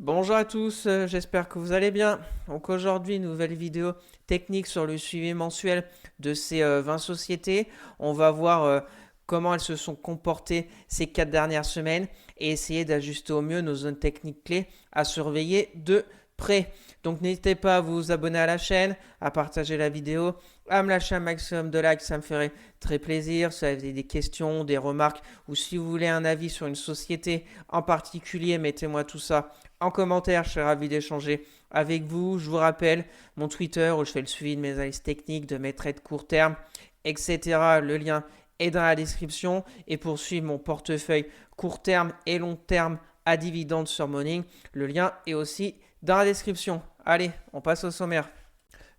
Bonjour à tous, j'espère que vous allez bien. Donc aujourd'hui, nouvelle vidéo technique sur le suivi mensuel de ces 20 sociétés. On va voir comment elles se sont comportées ces 4 dernières semaines et essayer d'ajuster au mieux nos zones techniques clés à surveiller de près. Donc n'hésitez pas à vous abonner à la chaîne, à partager la vidéo, à me lâcher un maximum de likes, ça me ferait très plaisir. Si vous avez des questions, des remarques ou si vous voulez un avis sur une société en particulier, mettez-moi tout ça en commentaire, je serai ravi d'échanger avec vous. Je vous rappelle mon Twitter où je fais le suivi de mes analyses techniques, de mes trades court terme, etc. Le lien est dans la description. Et pour suivre mon portefeuille court terme et long terme à dividendes sur Morning, le lien est aussi dans la description. Allez, on passe au sommaire.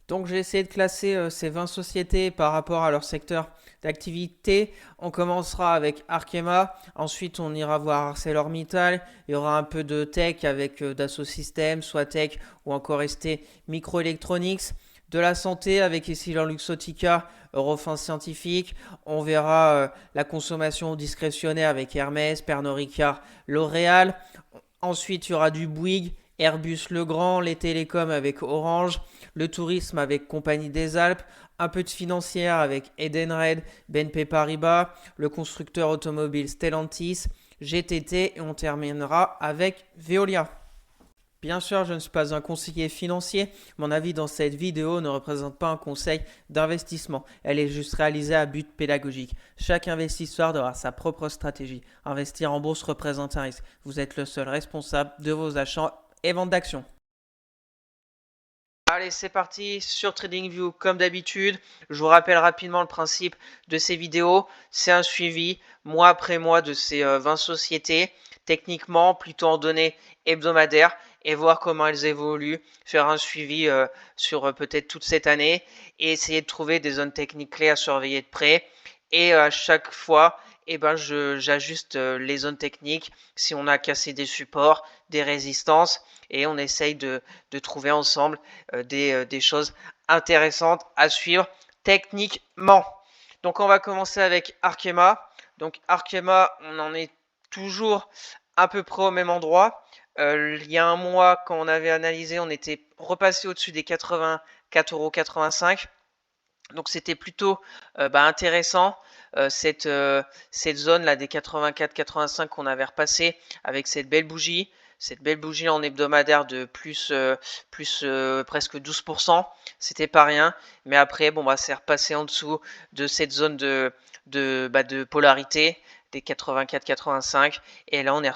Donc j'ai essayé de classer ces 20 sociétés par rapport à leur secteur d'activité. On commencera avec Arkema, ensuite on ira voir ArcelorMittal, il y aura un peu de tech avec Dassault Systèmes, Soitec ou encore ST Microelectronics. De la santé avec Essilor Luxottica, Eurofins Scientifique. On verra la consommation discrétionnaire avec Hermès, Pernod Ricard, L'Oréal. Ensuite, il y aura du Bouygues, Airbus Legrand, les télécoms avec Orange, le tourisme avec Compagnie des Alpes, un peu de financière avec Edenred, BNP Paribas, le constructeur automobile Stellantis, GTT et on terminera avec Veolia. Bien sûr, je ne suis pas un conseiller financier. Mon avis dans cette vidéo ne représente pas un conseil d'investissement. Elle est juste réalisée à but pédagogique. Chaque investisseur doit avoir sa propre stratégie. Investir en bourse représente un risque. Vous êtes le seul responsable de vos achats et ventes d'actions. Allez, c'est parti sur TradingView comme d'habitude. Je vous rappelle rapidement le principe de ces vidéos. C'est un suivi mois après mois de ces 20 sociétés, techniquement plutôt en données hebdomadaires et voir comment elles évoluent, faire un suivi sur peut-être toute cette année et essayer de trouver des zones techniques clés à surveiller de près. Et à chaque fois, j'ajuste les zones techniques si on a cassé des supports, des résistances et on essaye de trouver ensemble des choses intéressantes à suivre techniquement. Donc on va commencer avec Arkema. Donc Arkema, on en est toujours à peu près au même endroit. Il y a un mois, quand on avait analysé, on était repassé au-dessus des 84,85 €. Donc c'était plutôt intéressant cette zone là des 84-85 qu'on avait repassé avec cette belle bougie. Cette belle bougie en hebdomadaire de plus presque 12%, c'était pas rien. Mais après, c'est repassé en dessous de cette zone de polarité des 84-85. Et là, on est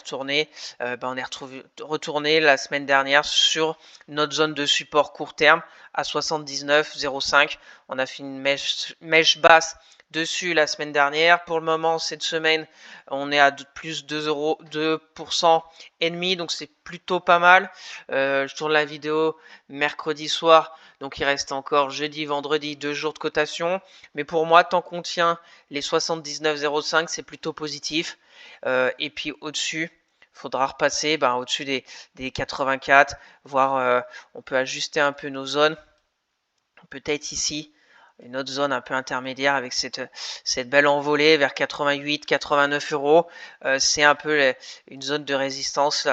retourné la semaine dernière sur notre zone de support court terme à 79,05. On a fait une mèche basse dessus la semaine dernière. Pour le moment, cette semaine, on est à plus 2% et demi, donc c'est plutôt pas mal. Je tourne la vidéo mercredi soir, donc il reste encore jeudi, vendredi, 2 jours de cotation. Mais pour moi, tant qu'on tient les 79,05, c'est plutôt positif. Et puis au-dessus, il faudra repasser au-dessus des 84, voire on peut ajuster un peu nos zones. Peut-être ici, une autre zone un peu intermédiaire avec cette belle envolée vers 88-89 €. C'est un peu une zone de résistance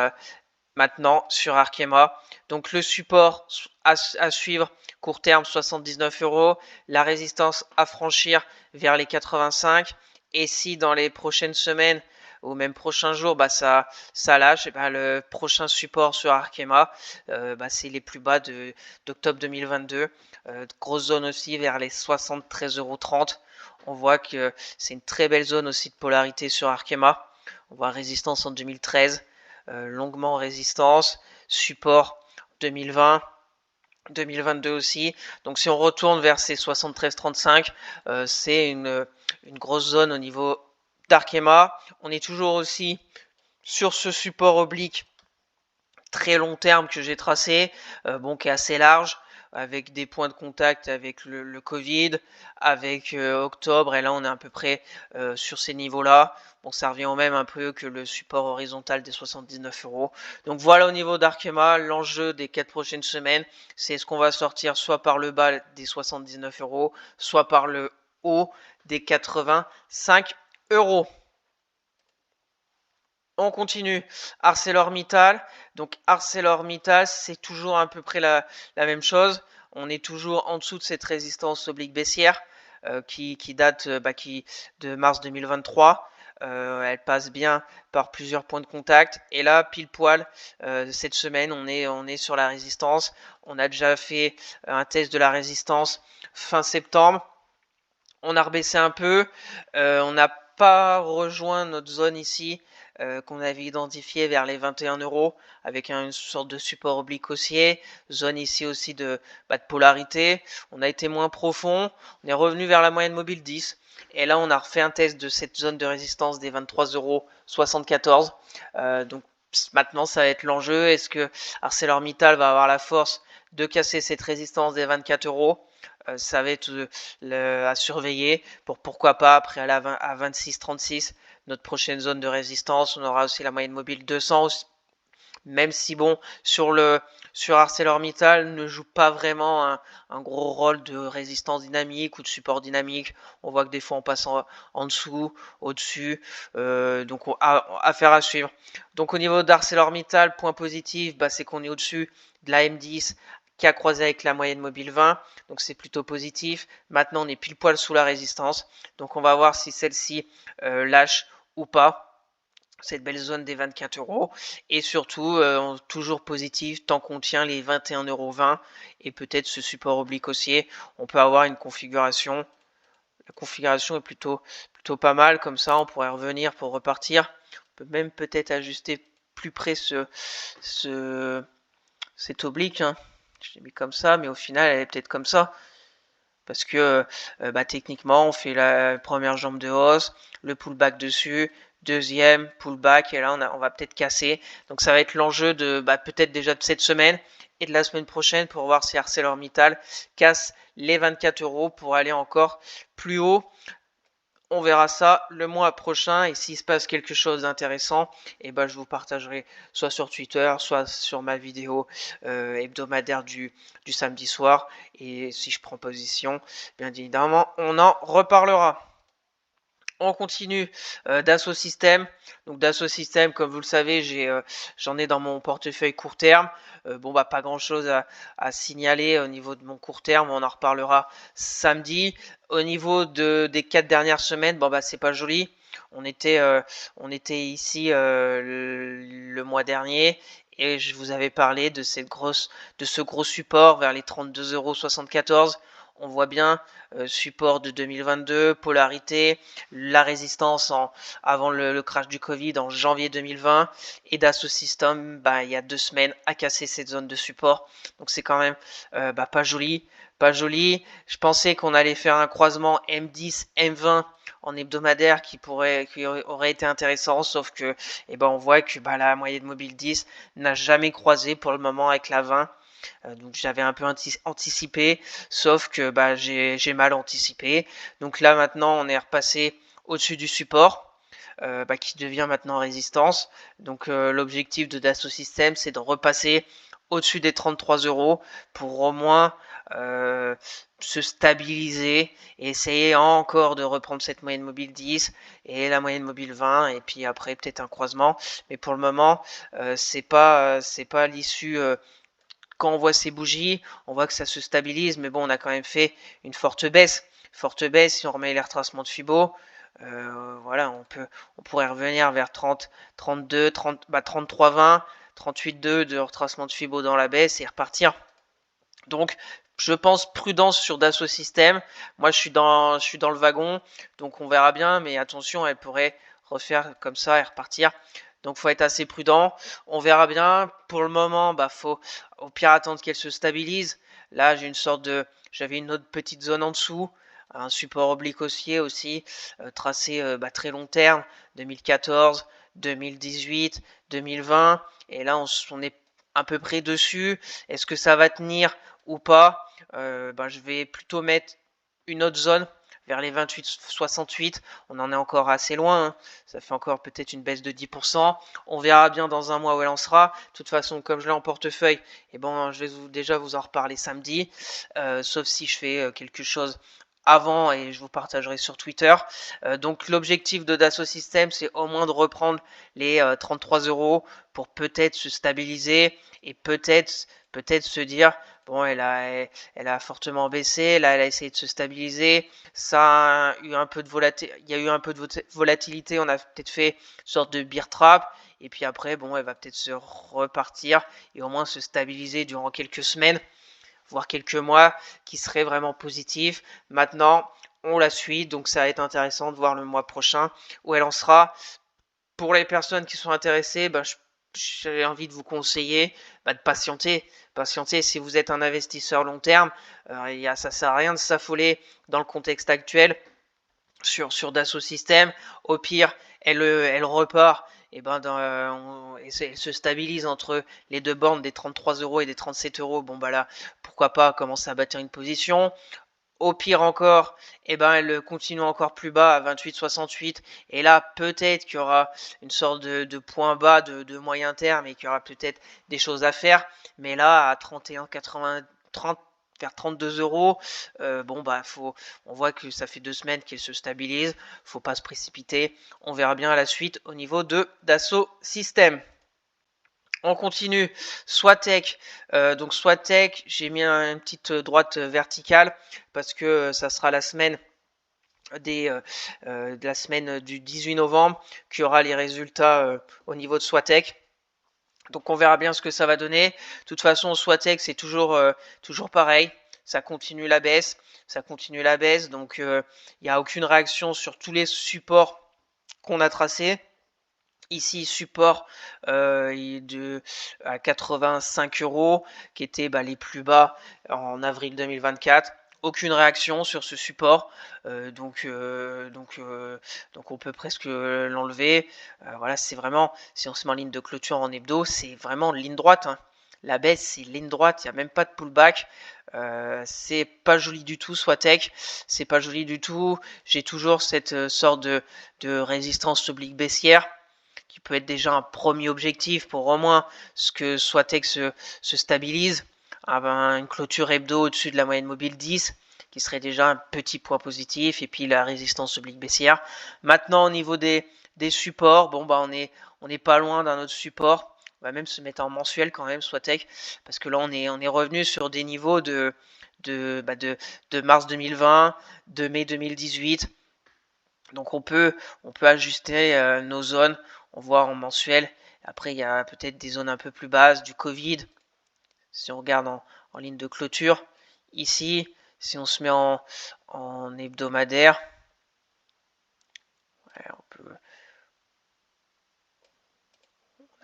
maintenant sur Arkema. Donc le support à suivre, court terme 79 €, la résistance à franchir vers les 85. Et si dans les prochaines semaines ou même prochains jours, ça lâche, et le prochain support sur Arkema, c'est les plus bas d'octobre 2022. Grosse zone aussi vers les 73,30 €. On voit que c'est une très belle zone aussi de polarité sur Arkema. On voit résistance en 2013, longuement résistance, support 2020. 2022 aussi. Donc si on retourne vers ces 73,35, c'est une grosse zone au niveau d'Arkema. On est toujours aussi sur ce support oblique très long terme que j'ai tracé, qui est assez large, avec des points de contact avec le Covid, avec octobre, et là on est à peu près sur ces niveaux-là. Bon, ça revient au même un peu que le support horizontal des 79 €. Donc voilà au niveau d'Arkema, l'enjeu des 4 prochaines semaines, c'est ce qu'on va sortir soit par le bas des 79 €, soit par le haut des 85 €. On continue. ArcelorMittal. Donc ArcelorMittal, c'est toujours à peu près la même chose. On est toujours en dessous de cette résistance oblique baissière qui date de mars 2023. Elle passe bien par plusieurs points de contact. Et là, pile poil, cette semaine, on est sur la résistance. On a déjà fait un test de la résistance fin septembre. On a rebaissé un peu. On n'a pas rejoint notre zone ici qu'on avait identifiée vers les 21 € avec une sorte de support oblique haussier. Zone ici aussi de polarité. On a été moins profond. On est revenu vers la moyenne mobile 10. Et là, on a refait un test de cette zone de résistance des 23,74 €. Donc maintenant, ça va être l'enjeu. Est-ce que ArcelorMittal va avoir la force de casser cette résistance des 24 €? Ça va être à surveiller pour pourquoi pas après aller à 26,36 notre prochaine zone de résistance. On aura aussi la moyenne mobile 200, même si bon, sur ArcelorMittal ne joue pas vraiment un gros rôle de résistance dynamique ou de support dynamique. On voit que des fois on passe en dessous, au-dessus, donc affaire à suivre. Donc au niveau d'ArcelorMittal, point positif, c'est qu'on est au-dessus de la M10 qui a croisé avec la moyenne mobile 20, donc c'est plutôt positif. Maintenant on est pile poil sous la résistance, donc on va voir si celle-ci lâche ou pas cette belle zone des 24 €. Et surtout, toujours positif tant qu'on tient les 21,20 € et peut-être ce support oblique haussier. On peut avoir une configuration. La configuration est plutôt pas mal. Comme ça, on pourrait revenir pour repartir. On peut même peut-être ajuster plus près cet oblique. Hein. Je l'ai mis comme ça, mais au final, elle est peut-être comme ça. Parce que techniquement, on fait la première jambe de hausse, le pullback dessus, deuxième pullback, et là on va peut-être casser. Donc ça va être l'enjeu de peut-être déjà de cette semaine et de la semaine prochaine pour voir si ArcelorMittal casse les 24 € pour aller encore plus haut. On verra ça le mois prochain et s'il se passe quelque chose d'intéressant, je vous partagerai soit sur Twitter, soit sur ma vidéo hebdomadaire du samedi soir. Et si je prends position, bien évidemment, on en reparlera. On continue Dassault Systèmes. Donc Dassault Systèmes, comme vous le savez, j'en ai dans mon portefeuille court terme. Pas grand chose à signaler au niveau de mon court terme. On en reparlera samedi. Au niveau des 4 dernières semaines, c'est pas joli. On était ici le mois dernier et je vous avais parlé de ce gros support vers les 32,74 €. On voit bien support de 2022, polarité, la résistance avant le crash du Covid en janvier 2020 et Dassault Systèmes il y a 2 semaines a cassé cette zone de support. Donc c'est quand même pas joli. Pas joli. Je pensais qu'on allait faire un croisement M10, M20 en hebdomadaire qui aurait été intéressant, sauf que on voit que la moyenne mobile 10 n'a jamais croisé pour le moment avec la 20. Donc j'avais un peu anticipé, sauf que j'ai mal anticipé. Donc là maintenant on est repassé au-dessus du support. Qui devient maintenant résistance. Donc l'objectif de Dassault Systèmes, c'est de repasser au-dessus des 33 € pour au moins se stabiliser et essayer encore de reprendre cette moyenne mobile 10 et la moyenne mobile 20 et puis après peut-être un croisement. Mais pour le moment, c'est pas l'issue. Quand on voit ces bougies, on voit que ça se stabilise, mais bon, on a quand même fait une forte baisse. Forte baisse, si on remet les retracements de Fibo, voilà, on pourrait revenir vers 30, 32, 30, 33, 20, 38, 2 de retracement de Fibo dans la baisse et repartir. Donc, je pense prudence sur Dassault Systèmes. Moi, je suis dans le wagon, donc on verra bien, mais attention, elle pourrait refaire comme ça et repartir. Donc faut être assez prudent. On verra bien. Pour le moment, faut au pire attendre qu'elle se stabilise. Là, j'avais une autre petite zone en dessous, un support oblique haussier aussi, tracé très long terme, 2014, 2018, 2020. Et là, on est à peu près dessus. Est-ce que ça va tenir ou pas? Je vais plutôt mettre une autre zone vers les 28-68. On en est encore assez loin. Hein. Ça fait encore peut-être une baisse de 10%. On verra bien dans un mois où elle en sera. De toute façon, comme je l'ai en portefeuille, je vais déjà vous en reparler samedi. Sauf si je fais quelque chose avant et je vous partagerai sur Twitter. Donc l'objectif de Dassault Systèmes, c'est au moins de reprendre les 33 € pour peut-être se stabiliser et peut-être se dire bon, elle a fortement baissé, là elle a essayé de se stabiliser, ça a eu un peu de volatilité, il y a eu un peu de volatilité, on a peut-être fait une sorte de bear trap et puis après bon, elle va peut-être se repartir et au moins se stabiliser durant quelques semaines voire quelques mois, qui serait vraiment positif. Maintenant, on la suit, donc ça va être intéressant de voir le mois prochain où elle en sera. Pour les personnes qui sont intéressées, j'ai envie de vous conseiller de patienter. Patienter si vous êtes un investisseur long terme. Ça sert à rien de s'affoler dans le contexte actuel sur Dassault Systèmes. Au pire, elle repart et elle se stabilise entre les deux bandes des 33 € et des 37 €. Bon bah là, pourquoi pas commencer à bâtir une position. Au pire encore, elle continue encore plus bas à 28,68. Et là, peut-être qu'il y aura une sorte de point bas de moyen terme et qu'il y aura peut-être des choses à faire. Mais là, à 31,80, 30, vers 32 €, on voit que ça fait 2 semaines qu'elle se stabilise. Faut pas se précipiter. On verra bien à la suite au niveau de Dassault Systèmes. On continue, Swatech. Donc Swatech, j'ai mis une petite droite verticale parce que ça sera la semaine de la semaine du 18 novembre qu'il y aura les résultats au niveau de Swatech. Donc on verra bien ce que ça va donner. De toute façon, Swatech, c'est toujours pareil. Ça continue la baisse. Ça continue la baisse. Donc il n'y a aucune réaction sur tous les supports qu'on a tracés. Ici, support à 85 € qui étaient les plus bas en avril 2024. Aucune réaction sur ce support, donc on peut presque l'enlever. Voilà, c'est vraiment, si on se met en ligne de clôture en hebdo, c'est vraiment ligne droite, hein. La baisse, c'est ligne droite, il n'y a même pas de pullback. C'est pas joli du tout, Swatech. C'est pas joli du tout. J'ai toujours cette sorte de résistance oblique baissière qui peut être déjà un premier objectif pour au moins ce que Swatech se stabilise. Une clôture hebdo au-dessus de la moyenne mobile 10 qui serait déjà un petit point positif, et puis la résistance oblique baissière. Maintenant au niveau des supports, on est pas loin d'un autre support. On va même se mettre en mensuel quand même, Swatech, parce que là on est revenu sur des niveaux de mars 2020, de mai 2018. Donc on peut ajuster nos zones, on voit en mensuel. Après, il y a peut-être des zones un peu plus basses du Covid. Si on regarde en ligne de clôture, ici, si on se met en hebdomadaire, on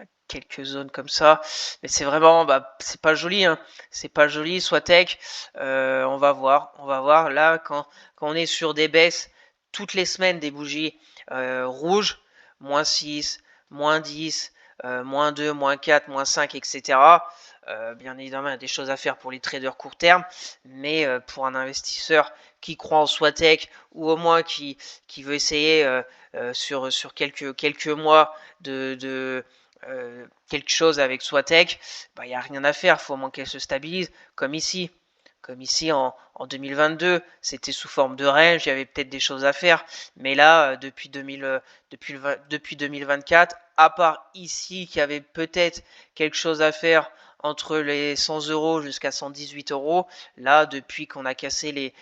a quelques zones comme ça. Mais c'est vraiment, c'est pas joli, hein. C'est pas joli, Swatech. On va voir. Là, quand on est sur des baisses, toutes les semaines des bougies rouges, moins 6, moins 10, moins 2, moins 4, moins 5, etc. Bien évidemment, il y a des choses à faire pour les traders court terme, mais pour un investisseur qui croit en Swatech ou au moins qui veut essayer sur quelques mois de quelque chose avec Swatech, il n'y a rien à faire, il faut au moins qu'elle se stabilise, comme ici. Comme ici en 2022, c'était sous forme de range, il y avait peut-être des choses à faire, mais là, depuis 2024, à part ici qu'il y avait peut-être quelque chose à faire entre les 100 € jusqu'à 118 €, là, depuis qu'on a cassé les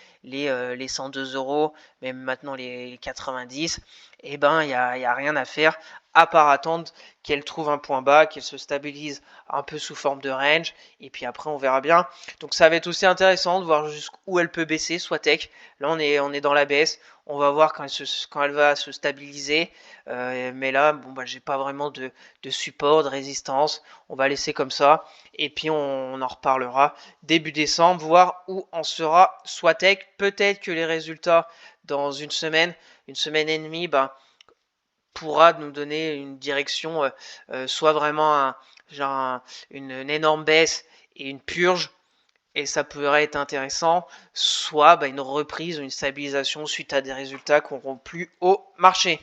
102 €, même maintenant les 90, il n'y a rien à faire, à part attendre qu'elle trouve un point bas, qu'elle se stabilise un peu sous forme de range, et puis après on verra bien. Donc ça va être aussi intéressant de voir jusqu'où elle peut baisser, Swatech. Là on est dans la baisse, on va voir quand elle va se stabiliser, mais là j'ai pas vraiment de support, de résistance, on va laisser comme ça, et puis on en reparlera début décembre, voir où en sera Swatech. Peut-être que les résultats dans une semaine et demie, pourra nous donner une direction, soit vraiment une énorme baisse et une purge, et ça pourrait être intéressant, soit une reprise, une stabilisation suite à des résultats qui n'auront plus au marché.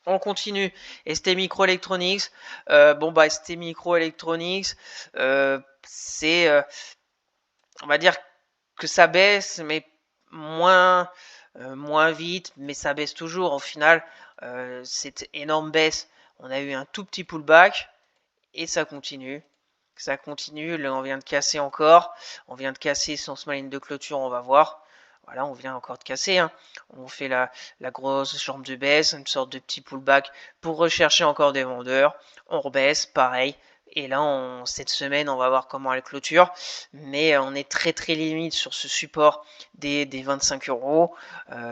On continue. ST Microelectronics. ST Microelectronics, c'est, on va dire que ça baisse, mais moins vite, mais ça baisse toujours. Au final, cette énorme baisse, on a eu un tout petit pullback et ça continue. Ça continue, là on vient de casser encore, on vient de casser sans ma ligne de clôture, on va voir. Voilà, on vient encore de casser, hein. On fait la grosse jambe de baisse, une sorte de petit pullback pour rechercher encore des vendeurs. On rebaisse, pareil. Et là, cette semaine, on va voir comment elle clôture. Mais on est très très limite sur ce support des 25 euros.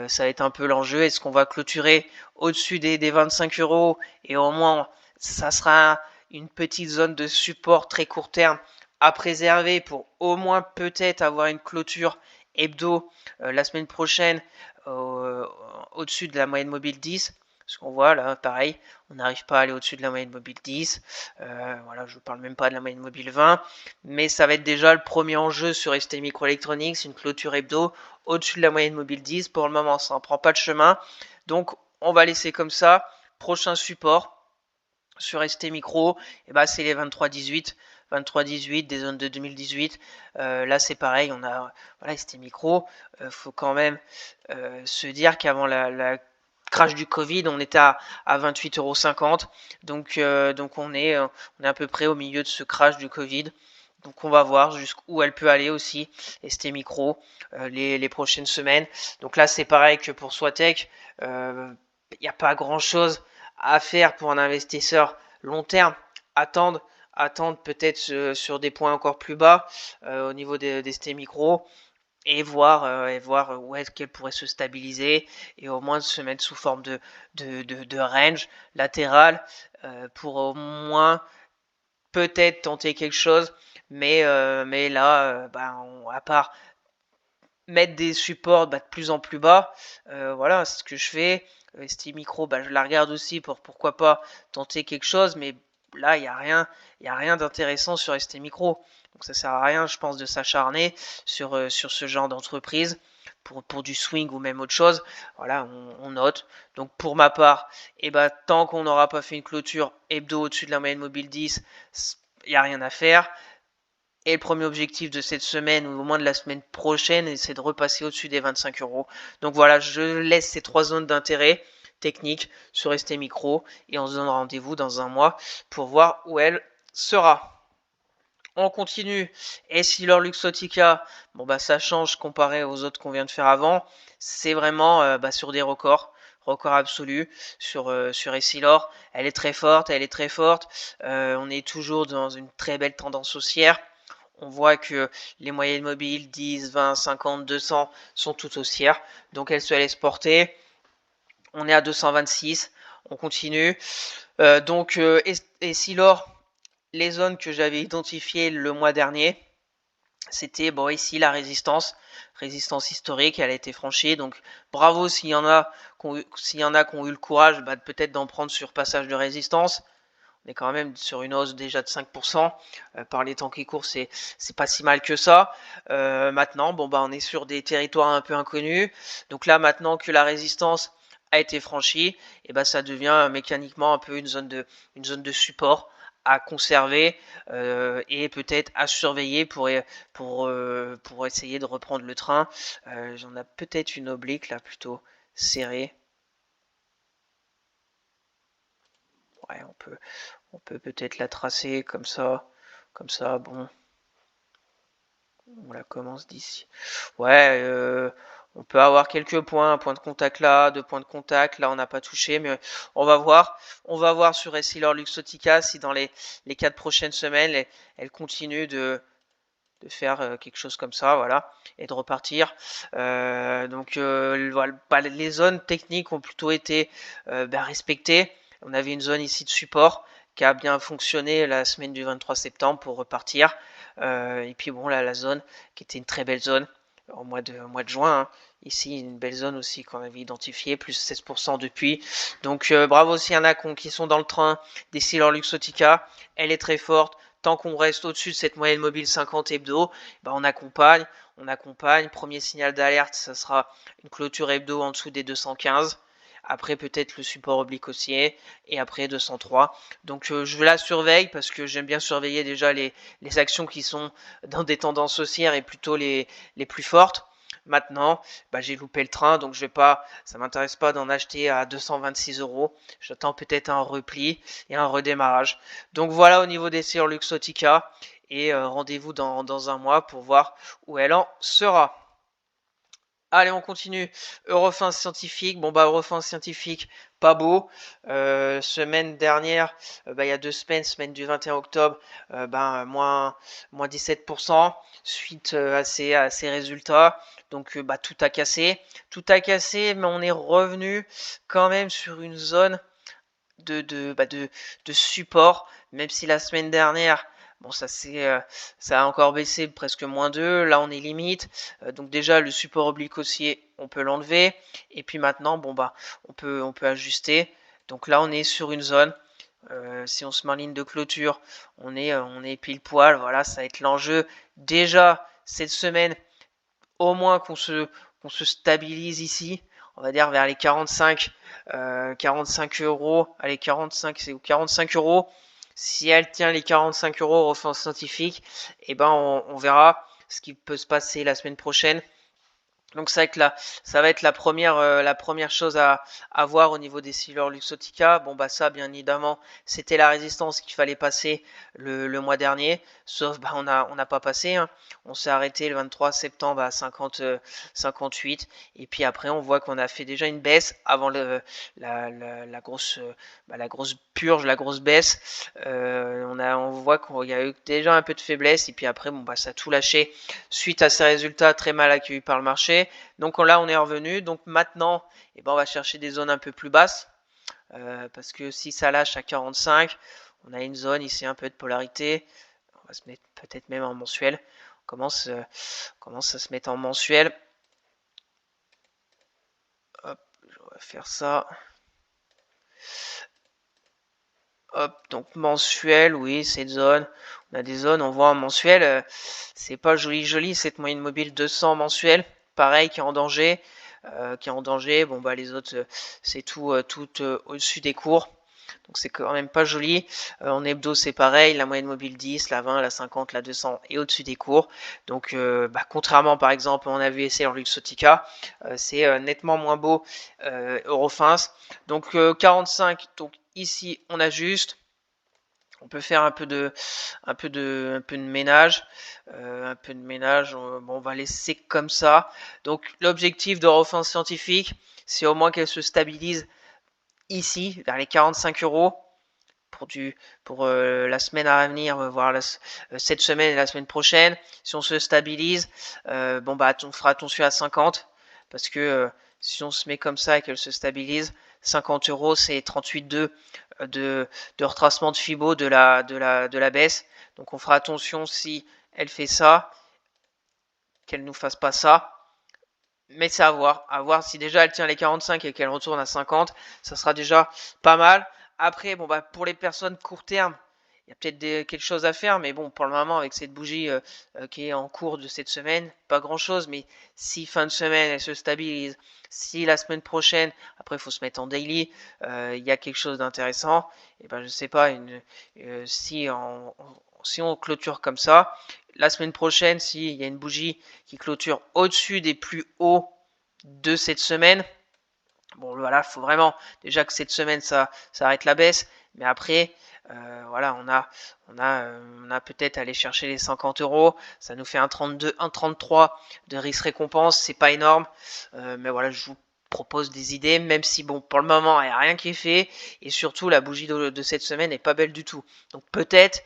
Ça va être un peu l'enjeu. Est-ce qu'on va clôturer au-dessus des 25 euros? Et au moins, ça sera une petite zone de support très court terme à préserver pour au moins peut-être avoir une clôture hebdo la semaine prochaine au-dessus de la moyenne mobile 10. Ce qu'on voit là, pareil, on n'arrive pas à aller au-dessus de la moyenne mobile 10. Voilà, je ne parle même pas de la moyenne mobile 20, mais ça va être déjà le premier enjeu sur ST Microelectronics, une clôture hebdo au-dessus de la moyenne mobile 10. Pour le moment, ça ne prend pas de chemin. Donc, on va laisser comme ça. Prochain support sur ST Micro, et bah, c'est les 23-18. 23-18, des zones de 2018. Là, c'est pareil, on a voilà, ST Micro. Faut quand même se dire qu'avant la crash du Covid, on était à 28,50 €. Donc on est à peu près au milieu de ce crash du Covid. Donc on va voir jusqu'où elle peut aller aussi, ST Micro, les prochaines semaines. Donc là, c'est pareil que pour Swatech. Il n'y a pas grand-chose à faire pour un investisseur long terme. Attendre peut-être sur des points encore plus bas au niveau des ST Micro et voir où est-ce qu'elle pourrait se stabiliser et au moins se mettre sous forme de range latéral pour au moins peut-être tenter quelque chose. Mais là, à part mettre des supports de plus en plus bas, voilà, c'est ce que je fais. ST Micro, je la regarde aussi pour pourquoi pas tenter quelque chose, mais là, il n'y a rien d'intéressant sur ST Micro. Donc ça sert à rien, je pense, de s'acharner sur ce genre d'entreprise pour du swing ou même autre chose. Voilà, on note. Donc pour ma part, tant qu'on n'aura pas fait une clôture hebdo au-dessus de la moyenne mobile 10, il n'y a rien à faire. Et le premier objectif de cette semaine, ou au moins de la semaine prochaine, c'est de repasser au-dessus des 25 euros. Donc voilà, je laisse ces 3 zones d'intérêt technique sur ST Micro et on se donne rendez-vous dans un mois pour voir où elle sera. On continue. Essilor Luxottica, ça change comparé aux autres qu'on vient de faire avant. C'est vraiment sur des records absolus sur Essilor. Elle est très forte. On est toujours dans une très belle tendance haussière. On voit que les moyennes mobiles 10, 20, 50, 200 sont toutes haussières. Donc elle se laisse porter. On est à 226. On continue. Essilor, les zones que j'avais identifiées le mois dernier, c'était ici la résistance historique, elle a été franchie. Donc bravo s'il y en a qui ont eu le courage peut-être d'en prendre sur passage de résistance. On est quand même sur une hausse déjà de 5%. Par les temps qui courent, c'est pas si mal que ça. Maintenant, on est sur des territoires un peu inconnus. Donc là, maintenant que la résistance a été franchie, ça devient mécaniquement un peu une zone de support à conserver et peut-être à surveiller pour essayer de reprendre le train. J'en ai peut-être une oblique là plutôt serrée. Ouais, on peut peut-être la tracer comme ça, bon. On la commence d'ici. Ouais, on peut avoir quelques points, un point de contact là, 2 points de contact, là on n'a pas touché, mais on va voir. On va voir sur Essilor Luxottica si dans les 4 prochaines semaines, elle continue de faire quelque chose comme ça, voilà, et de repartir. Voilà, les zones techniques ont plutôt été respectées. On avait une zone ici de support qui a bien fonctionné la semaine du 23 septembre pour repartir. Et puis bon, là, la zone qui était une très belle zone au mois de juin. Hein. Ici, une belle zone aussi qu'on avait identifiée, plus 16% depuis. Donc bravo aussi, il y en a qui sont dans le train d'Essilor Luxottica. Elle est très forte. Tant qu'on reste au-dessus de cette moyenne mobile 50 hebdo, on accompagne. Premier signal d'alerte, ça sera une clôture hebdo en dessous des 215. Après, peut-être le support oblique haussier. Et après, 203. Donc, je la surveille parce que j'aime bien surveiller déjà les actions qui sont dans des tendances haussières et plutôt les plus fortes. Maintenant, j'ai loupé le train, donc je vais pas, ça m'intéresse pas d'en acheter à 226 €. J'attends peut-être un repli et un redémarrage. Donc voilà au niveau des séries Luxottica. Et rendez-vous dans un mois pour voir où elle en sera. Allez, on continue. Eurofins scientifique. Bon, Eurofins scientifique, pas beau. Semaine dernière, il y a 2 semaines, semaine du 21 octobre, moins 17%, suite à ces résultats. Donc, tout a cassé. Tout a cassé, mais on est revenu quand même sur une zone de support, même si la semaine dernière, bon, ça a encore baissé presque -2. Là, on est limite. Donc déjà, le support oblique haussier, on peut l'enlever. Et puis maintenant, on peut ajuster. Donc là, on est sur une zone. Si on se met en ligne de clôture, on est pile poil. Voilà, ça va être l'enjeu. Déjà, cette semaine, au moins qu'on se stabilise ici, on va dire vers les 45 €. Allez, 45, c'est 45 €. Si elle tient les 45 € Eurofins scientifique, et on verra ce qui peut se passer la semaine prochaine. Donc ça va être la première chose à voir au niveau des Silver Luxottica. Bon, ça, bien évidemment, c'était la résistance qu'il fallait passer le mois dernier. Sauf on n'a pas passé, hein. On s'est arrêté le 23 septembre à 58. Et puis après, on voit qu'on a fait déjà une baisse avant la grosse purge, la grosse baisse. On voit qu'il y a eu déjà un peu de faiblesse. Et puis après, ça a tout lâché suite à ces résultats très mal accueillis par le marché. Donc là, on est revenu. Donc maintenant, on va chercher des zones un peu plus basses. Parce que si ça lâche à 45, on a une zone ici, un peu de polarité. On va se mettre peut-être même en mensuel. On commence à se mettre en mensuel. Hop, je vais faire ça. Hop, donc mensuel, oui, cette zone. On a des zones, on voit en mensuel. C'est pas joli cette moyenne mobile 200 mensuel. Pareil, qui est en danger. Les autres, c'est tout au-dessus des cours. Donc c'est quand même pas joli. En hebdo, c'est pareil. La moyenne mobile 10, la 20, la 50, la 200 et au-dessus des cours. Donc, contrairement, par exemple, on a vu essayer en Luxottica, c'est nettement moins beau Eurofins. Donc, 45. Donc, ici, on ajuste. On peut faire un peu de ménage. On va laisser comme ça. Donc, l'objectif d'Eurofins scientifique, c'est au moins qu'elle se stabilise ici, vers les 45 € pour la semaine à venir, voire cette semaine et la semaine prochaine. Si on se stabilise, on fera attention à 50, parce que si on se met comme ça et qu'elle se stabilise, 50 €, c'est 38,2 de retracement de Fibo de la baisse. Donc on fera attention si elle fait ça, qu'elle nous fasse pas ça. Mais c'est à voir si déjà elle tient les 45 et qu'elle retourne à 50, ça sera déjà pas mal. Après, pour les personnes court terme, il y a peut-être quelque chose à faire, mais bon, pour le moment, avec cette bougie qui est en cours de cette semaine, pas grand-chose. Mais si fin de semaine, elle se stabilise, si la semaine prochaine, après, il faut se mettre en daily, il y a quelque chose d'intéressant, et je sais pas, si on clôture comme ça, la semaine prochaine, s'il y a une bougie qui clôture au-dessus des plus hauts de cette semaine, bon voilà, il faut vraiment déjà que cette semaine ça arrête la baisse, mais après on a peut-être aller chercher les 50 €, ça nous fait un 32, un 33 de risque récompense, c'est pas énorme, mais voilà, je vous propose des idées, même si pour le moment il n'y a rien qui est fait, et surtout la bougie de cette semaine n'est pas belle du tout. Donc peut-être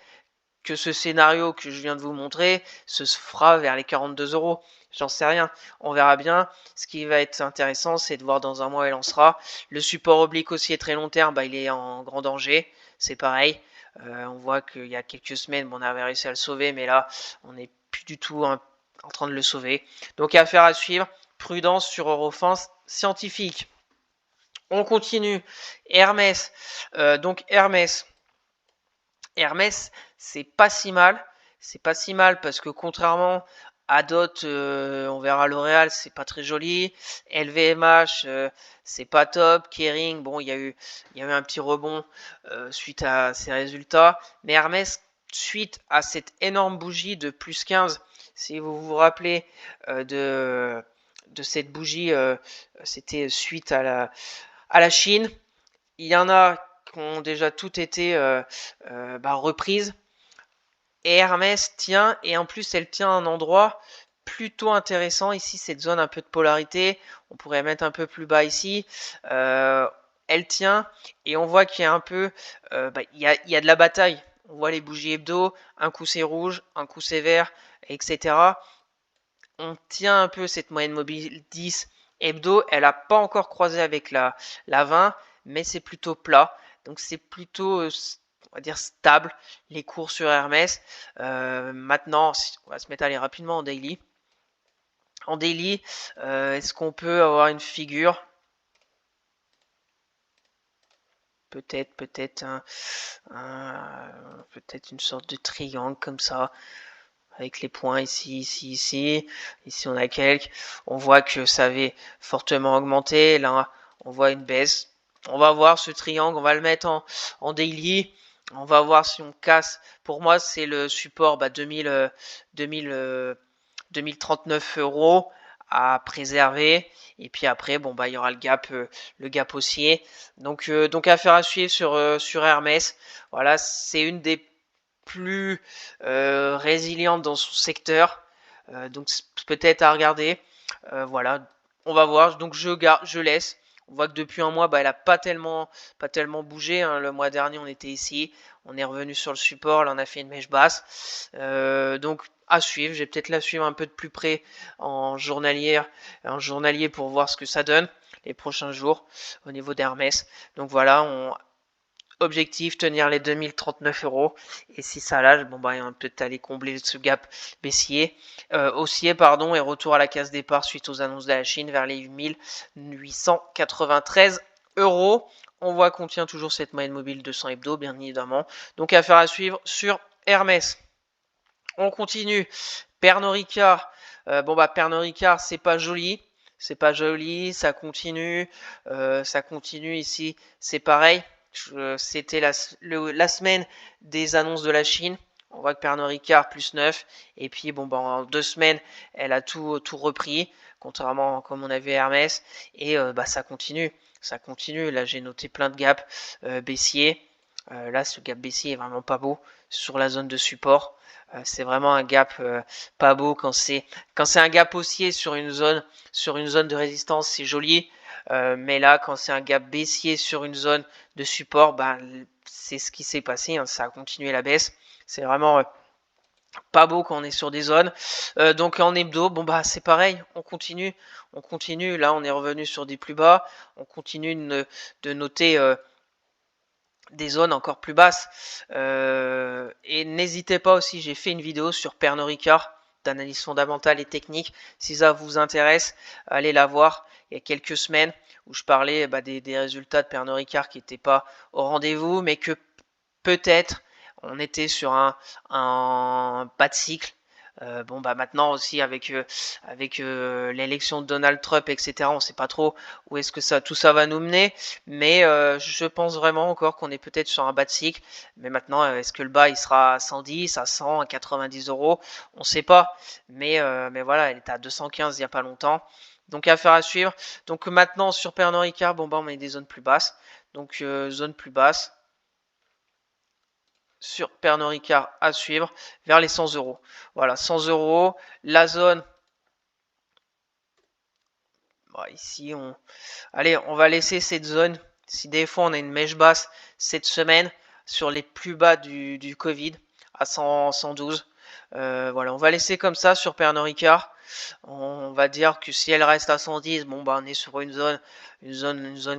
que ce scénario que je viens de vous montrer se fera vers les 42 €. J'en sais rien. On verra bien. Ce qui va être intéressant, c'est de voir dans un mois où elle en sera. Le support oblique aussi est très long terme, il est en grand danger. C'est pareil. On voit qu'il y a quelques semaines, on avait réussi à le sauver, mais là, on n'est plus du tout en train de le sauver. Donc, affaire à suivre. Prudence sur Eurofins scientifique. On continue. Hermès. Donc, Hermès, c'est pas si mal. C'est pas si mal parce que contrairement à d'autres, on verra L'Oréal, c'est pas très joli. LVMH, c'est pas top. Kering, il y a eu un petit rebond suite à ces résultats. Mais Hermès, suite à cette énorme bougie de plus 15, si vous vous rappelez de cette bougie, c'était suite à la Chine. Il y en a qui ont déjà toutes été reprises. Et Hermès tient, et en plus elle tient à un endroit plutôt intéressant. Ici, cette zone un peu de polarité, on pourrait mettre un peu plus bas ici. Elle tient, et on voit qu'il y a un peu, il y a de la bataille. On voit les bougies hebdo, un coup c'est rouge, un coup c'est vert, etc. On tient un peu cette moyenne mobile 10 hebdo. Elle n'a pas encore croisé avec la 20, mais c'est plutôt plat. Donc c'est plutôt, on va dire, stable, les cours sur Hermès. Maintenant, on va se mettre à aller rapidement en daily. En daily, est-ce qu'on peut avoir une figure? Peut-être peut-être une sorte de triangle comme ça, avec les points ici, ici, ici. Ici, on a quelques. On voit que ça avait fortement augmenté. Là, on voit une baisse. On va voir ce triangle, on va le mettre en daily. On va voir si on casse. Pour moi, c'est le support 2039 euros à préserver. Et puis après, bon, il y aura le gap haussier. Donc affaire à suivre sur Hermès. Voilà, c'est une des plus résiliente dans son secteur. Donc peut-être à regarder. Voilà, on va voir. Donc je laisse. On voit que depuis un mois, elle n'a pas tellement bougé. Hein. Le mois dernier, on était ici. On est revenu sur le support. Là, on a fait une mèche basse. Donc à suivre. Je vais peut-être la suivre un peu de plus près en journalier pour voir ce que ça donne les prochains jours au niveau d'Hermès. Donc voilà, objectif, tenir les 2039 euros. Et si ça lâche, on va peut-être aller combler ce gap haussier, et retour à la case départ suite aux annonces de la Chine vers les 1893 euros. On voit qu'on tient toujours cette moyenne mobile 200 hebdo, bien évidemment. Donc affaire à suivre sur Hermès. On continue. Pernod Ricard. Pernod Ricard, c'est pas joli. C'est pas joli, ça continue ici, c'est pareil. C'était la semaine des annonces de la Chine. On voit que Pernod Ricard plus 9. Et puis, en 2 semaines, elle a tout repris, contrairement à comme on avait Hermès. Et ça continue. Ça continue. Là, j'ai noté plein de gaps baissiers. Là, ce gap baissier est vraiment pas beau sur la zone de support. C'est vraiment un gap pas beau quand c'est un gap haussier sur une zone de résistance, c'est joli. Mais là, quand c'est un gap baissier sur une zone de support, c'est ce qui s'est passé. Hein, ça a continué la baisse. C'est vraiment pas beau quand on est sur des zones. Donc en hebdo, c'est pareil. On continue. Là, on est revenu sur des plus bas. On continue de noter des zones encore plus basses. Et n'hésitez pas aussi, j'ai fait une vidéo sur Pernod Ricard d'analyse fondamentale et technique. Si ça vous intéresse, allez la voir. Il y a quelques semaines où je parlais des résultats de Pernod Ricard qui n'étaient pas au rendez-vous, mais que peut-être on était sur un pas de cycle. Maintenant aussi avec l'élection de Donald Trump, etc., on ne sait pas trop où est-ce que tout ça va nous mener, mais je pense vraiment encore qu'on est peut-être sur un bas de cycle. Mais maintenant, est-ce que le bas il sera à 110, à 100, à 90 euros? On ne sait pas, mais voilà, elle était à 215 il n'y a pas longtemps. Donc affaire à suivre. Donc maintenant sur Pernod Ricard, on met des zones plus basses. Donc zone plus basse sur Pernod Ricard à suivre vers les 100 euros. Voilà, 100 euros. La zone. Ici, on va laisser cette zone. Si des fois on a une mèche basse cette semaine sur les plus bas du Covid à 112. Voilà, on va laisser comme ça sur Pernod Ricard. On va dire que si elle reste à 110, on est sur une zone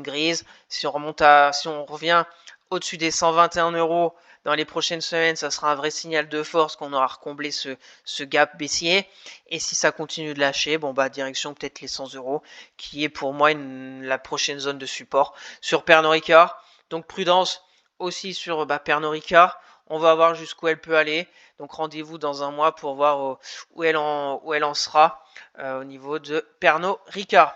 grise. Si on revient au-dessus des 121 euros dans les prochaines semaines, ça sera un vrai signal de force qu'on aura recomblé ce gap baissier. Et si ça continue de lâcher, direction peut-être les 100 euros, qui est pour moi la prochaine zone de support sur Pernod Ricard. Donc prudence aussi sur Pernod Ricard. On va voir jusqu'où elle peut aller. Donc rendez-vous dans un mois pour voir où elle en sera au niveau de Pernod Ricard.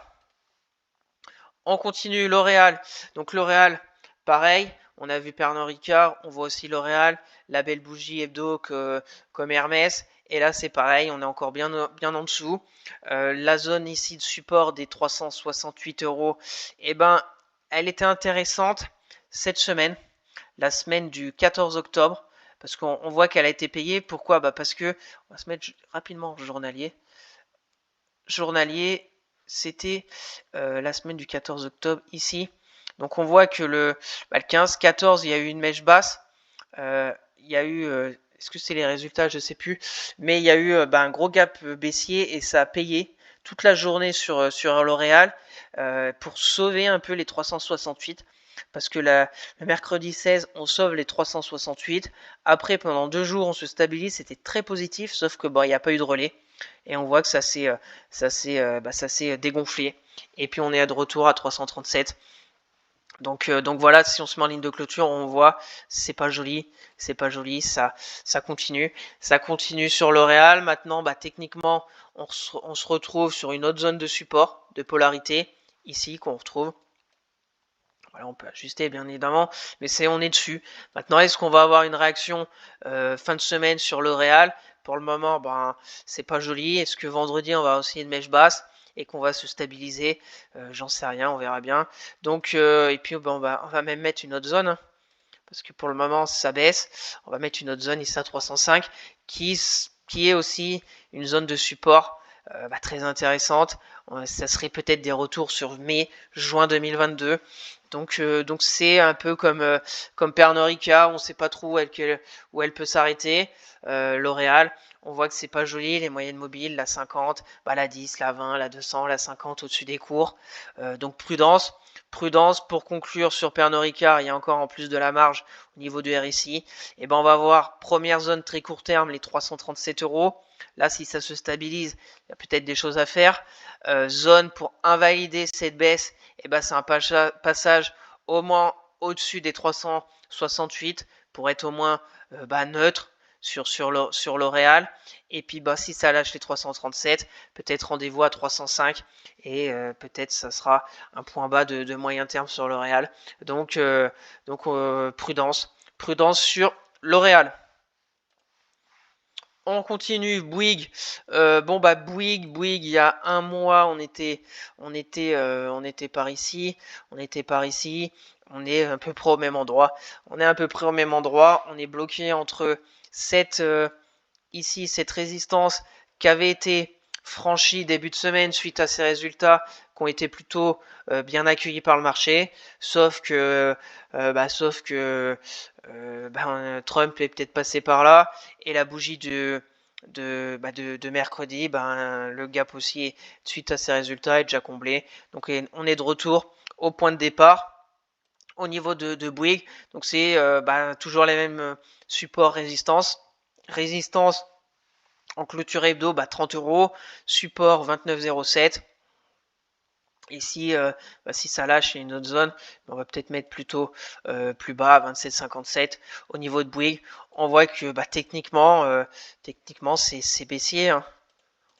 On continue L'Oréal. Donc L'Oréal, pareil, On a vu Pernod Ricard, on voit aussi L'Oréal, la belle bougie hebdo comme Hermès. Et là, c'est pareil, on est encore bien en dessous. La zone ici de support des 368 €, eh ben, elle était intéressante cette semaine, la semaine du 14 octobre, parce qu'on voit qu'elle a été payée. Pourquoi? Parce que, on va se mettre rapidement en journalier. Journalier, c'était la semaine du 14 octobre ici. Donc on voit que le 15-14, il y a eu une mèche basse. Il y a eu, est-ce que c'est les résultats? Je sais plus. Mais il y a eu un gros gap baissier et ça a payé toute la journée sur L'Oréal pour sauver un peu les 368. Parce que le mercredi 16, on sauve les 368. Après, pendant 2 jours, on se stabilise. C'était très positif, sauf que il n'y a pas eu de relais. Et on voit que ça s'est dégonflé. Et puis on est de retour à 337. Donc voilà, si on se met en ligne de clôture, on voit, c'est pas joli, ça continue sur L'Oréal. Maintenant, techniquement, on se retrouve sur une autre zone de support, de polarité, ici, qu'on retrouve. Voilà, on peut ajuster bien évidemment, mais on est dessus. Maintenant, est-ce qu'on va avoir une réaction fin de semaine sur L'Oréal? Pour le moment, c'est pas joli. Est-ce que vendredi, on va aussi une mèche basse et qu'on va se stabiliser? J'en sais rien, on verra bien. Donc, et puis on va même mettre une autre zone, hein, parce que pour le moment, ça baisse. On va mettre une autre zone ici à 305 qui est aussi une zone de support très intéressante. Ça serait peut-être des retours sur mai, juin 2022. Donc c'est un peu comme Pernod Ricard, on ne sait pas trop où elle peut s'arrêter. L'Oréal, on voit que c'est pas joli, les moyennes mobiles, la 50, la 10, la 20, la 200, la 50 au-dessus des cours. Donc prudence. Prudence pour conclure sur Pernod Ricard, il y a encore en plus de la marge au niveau du RSI. Et on va voir première zone très court terme, les 337 €. Là, si ça se stabilise, il y a peut-être des choses à faire. Zone pour invalider cette baisse, c'est un passage au moins au-dessus des 368 pour être au moins neutre sur L'Oréal. Et puis si ça lâche les 337, peut-être rendez-vous à 305 et peut-être ça sera un point bas de moyen terme sur L'Oréal. Donc prudence sur L'Oréal. On continue, Bouygues. Bouygues, il y a un mois, on était par ici. On est à peu près au même endroit. On est bloqué entre cette résistance qui avait été franchie début de semaine suite à ces résultats qui ont été plutôt bien accueillis par le marché. Sauf que Trump est peut-être passé par là et la bougie de mercredi, le gap aussi suite à ces résultats est déjà comblé. Donc on est de retour au point de départ au niveau de Bouygues. Donc c'est toujours les mêmes supports résistance en clôture hebdo 30 €, support 29,07 €. Ici, si ça lâche, il y a une autre zone. On va peut-être mettre plutôt plus bas, 27,57 au niveau de Bouygues. On voit que techniquement, c'est baissier, hein.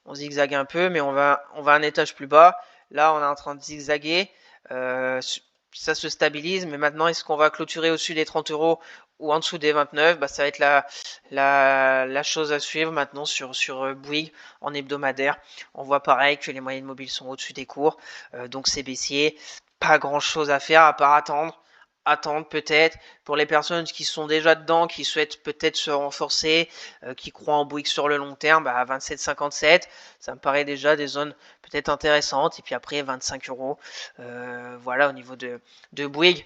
On zigzague un peu, mais on va un étage plus bas. Là, on est en train de zigzaguer. Ça se stabilise, mais maintenant, est-ce qu'on va clôturer au-dessus des 30 € ou en dessous des 29? Ça va être la chose à suivre maintenant sur Bouygues en hebdomadaire. On voit pareil que les moyennes mobiles sont au-dessus des cours, donc c'est baissier. Pas grand-chose à faire à part attendre peut-être pour les personnes qui sont déjà dedans, qui souhaitent peut-être se renforcer, qui croient en Bouygues sur le long terme, à 27,57, ça me paraît déjà des zones peut-être intéressantes. Et puis après 25 €, voilà au niveau de Bouygues.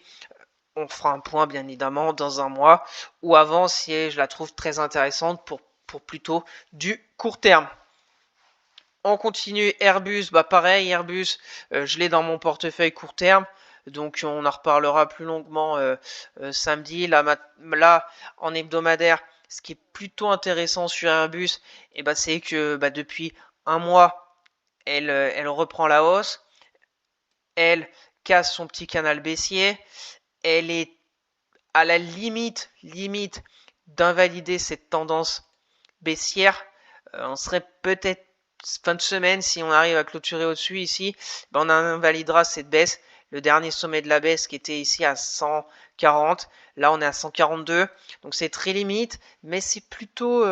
On fera un point bien évidemment dans un mois ou avant si je la trouve très intéressante pour plutôt du court terme. On continue, Airbus, pareil, Airbus, je l'ai dans mon portefeuille court terme. Donc on en reparlera plus longuement samedi. Là, en hebdomadaire, ce qui est plutôt intéressant sur Airbus, c'est que depuis un mois, elle reprend la hausse. Elle casse son petit canal baissier. Elle est à la limite d'invalider cette tendance baissière. On serait peut-être fin de semaine, si on arrive à clôturer au-dessus ici, on invalidera cette baisse le dernier sommet de la baisse qui était ici à 140. Là, on est à 142. Donc, c'est très limite, mais c'est plutôt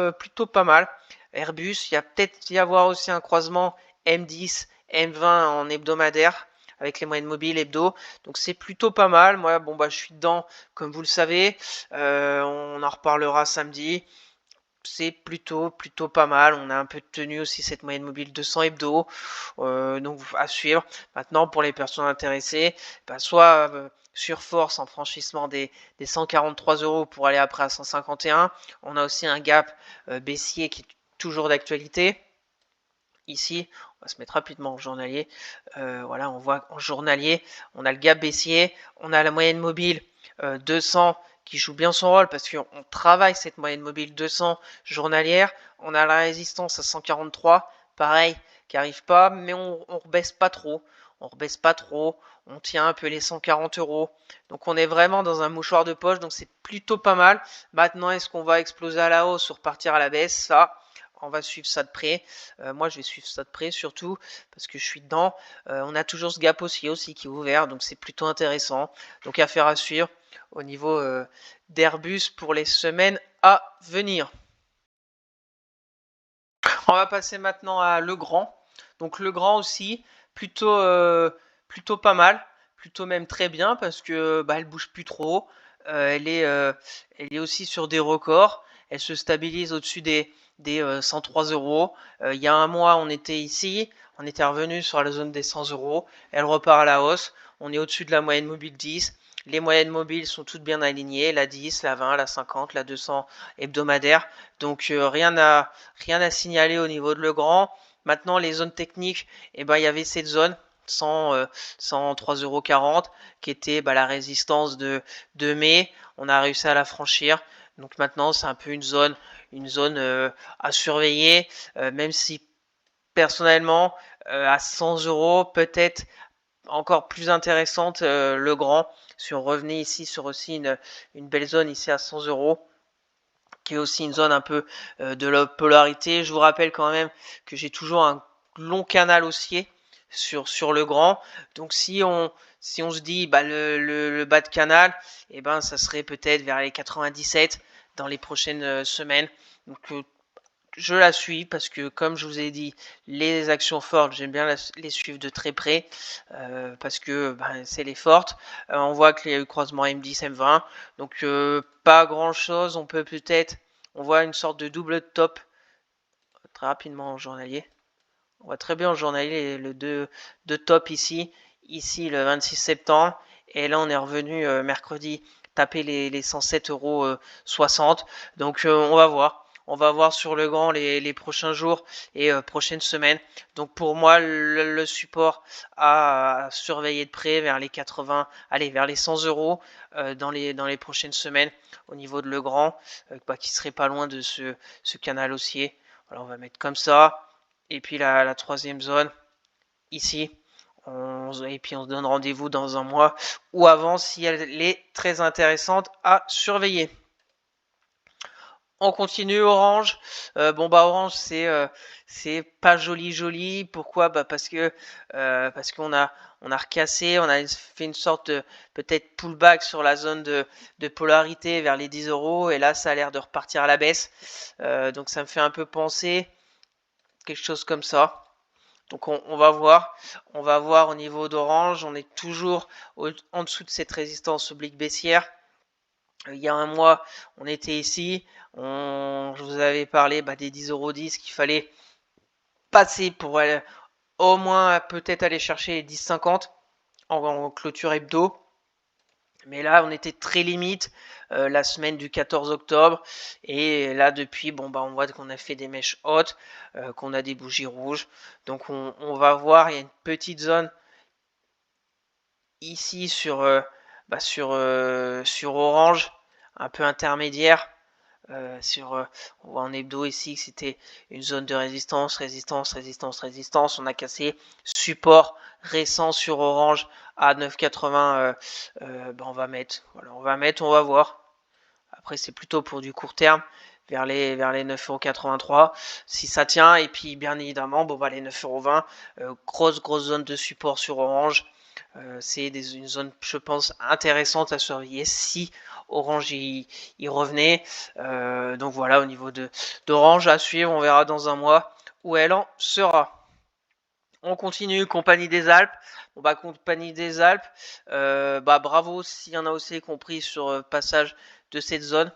pas mal. Airbus, il y a peut-être y avoir aussi un croisement M10, M20 en hebdomadaire avec les moyennes mobiles hebdo. Donc, c'est plutôt pas mal. Moi, bon, bah, je suis dedans, comme vous le savez. On en reparlera samedi. C'est plutôt pas mal. On a un peu tenu aussi cette moyenne mobile 200 hebdo, donc à suivre. Maintenant, pour les personnes intéressées, bah, soit sur force en franchissement des 143 € pour aller après à 151. On a aussi un gap baissier qui est toujours d'actualité. Ici, on va se mettre rapidement en journalier. Voilà, on voit en journalier, on a le gap baissier, on a la moyenne mobile 200 qui joue bien son rôle parce qu'on travaille cette moyenne mobile 200 journalière. On a la résistance à 143, pareil, qui arrive pas, mais on rebaisse pas trop. On rebaisse pas trop, on tient un peu les 140 €. Donc on est vraiment dans un mouchoir de poche, donc c'est plutôt pas mal. Maintenant, est-ce qu'on va exploser à la hausse ou repartir à la baisse? Ça, on va suivre ça de près. Moi, je vais suivre ça de près surtout parce que je suis dedans. On a toujours ce gap aussi qui est ouvert, donc c'est plutôt intéressant. Donc affaire à suivre au niveau d'Airbus pour les semaines à venir. On va passer maintenant à Legrand. Donc Legrand aussi, plutôt pas mal, plutôt même très bien parce que bah, elle bouge plus trop. Elle est aussi sur des records. Elle se stabilise au-dessus des 103 €. Il y a un mois, on était ici, on était revenu sur la zone des 100 €. Elle repart à la hausse. On est au-dessus de la moyenne mobile 10. Les moyennes mobiles sont toutes bien alignées, la 10, la 20, la 50, la 200 hebdomadaire. Donc rien à signaler au niveau de Legrand. Maintenant, les zones techniques, eh ben, il y avait cette zone 103,40 € qui était la résistance de mai. On a réussi à la franchir. Donc maintenant, c'est un peu une zone à surveiller, même si personnellement, à 100 € peut-être encore plus intéressante Legrand. Si on revenait ici sur aussi une belle zone ici à 100 € qui est aussi une zone un peu de la polarité. Je vous rappelle quand même que j'ai toujours un long canal haussier sur Legrand. Donc si on se dit le bas de canal, et ben ça serait peut-être vers les 97 dans les prochaines semaines. Donc je la suis parce que, comme je vous ai dit, les actions fortes, j'aime bien les suivre de très près parce que c'est les fortes. On voit qu'il y a eu croisement M10, M20, donc pas grand chose. On voit une sorte de double top très rapidement en journalier. On voit très bien en journalier le deux top ici le 26 septembre, et là on est revenu mercredi taper les 107,60 €. Donc on va voir. On va voir sur Legrand les prochains jours et prochaines semaines. Donc pour moi, le support à surveiller de près vers les 80, allez, vers les 100 € dans les prochaines semaines au niveau de Legrand, qui serait pas loin de ce canal haussier. Voilà, on va mettre comme ça. Et puis la troisième zone, ici. Et puis on se donne rendez-vous dans un mois ou avant si elle est très intéressante à surveiller. On continue Orange. Orange c'est pas joli. Pourquoi? Parce qu'on a recassé, on a fait une sorte de peut-être pullback sur la zone de polarité vers les 10 € et là ça a l'air de repartir à la baisse. Donc ça me fait un peu penser quelque chose comme ça. Donc on va voir. On va voir au niveau d'Orange. On est toujours en dessous de cette résistance oblique baissière. Il y a un mois, on était ici. Je vous avais parlé des 10,10 € qu'il fallait passer pour aller, au moins peut-être aller chercher les 10,50 en clôture hebdo. Mais là, on était très limite la semaine du 14 octobre. Et là, depuis, on voit qu'on a fait des mèches hautes, qu'on a des bougies rouges. Donc, on va voir. Il y a une petite zone ici sur Orange, un peu intermédiaire. On voit en hebdo ici que c'était une zone de résistance. On a cassé support récent sur Orange à 9,80. On va mettre, on va voir. Après c'est plutôt pour du court terme vers les 9,83 € si ça tient. Et puis bien évidemment les 9,20 €, grosse zone de support sur Orange. C'est une zone, je pense, intéressante à surveiller si Orange y revenait. Donc voilà, au niveau d'Orange à suivre, on verra dans un mois où elle en sera. On continue, Compagnie des Alpes. Bon bah Compagnie des Alpes, bravo s'il y en a aussi compris sur passage de cette zone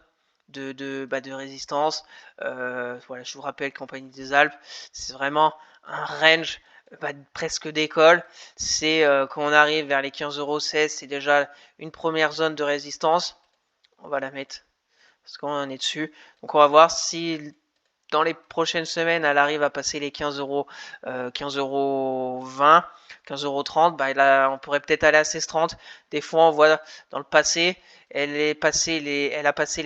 de résistance. Voilà, je vous rappelle, Compagnie des Alpes, c'est vraiment un range presque d'école. C'est quand on arrive vers les 15,16€, c'est déjà une première zone de résistance. On va la mettre parce qu'on est dessus. Donc on va voir si dans les prochaines semaines, elle arrive à passer les 15€, 15,20€, 15,30€, là, on pourrait peut-être aller à 16,30. Des fois, on voit dans le passé, elle a passé les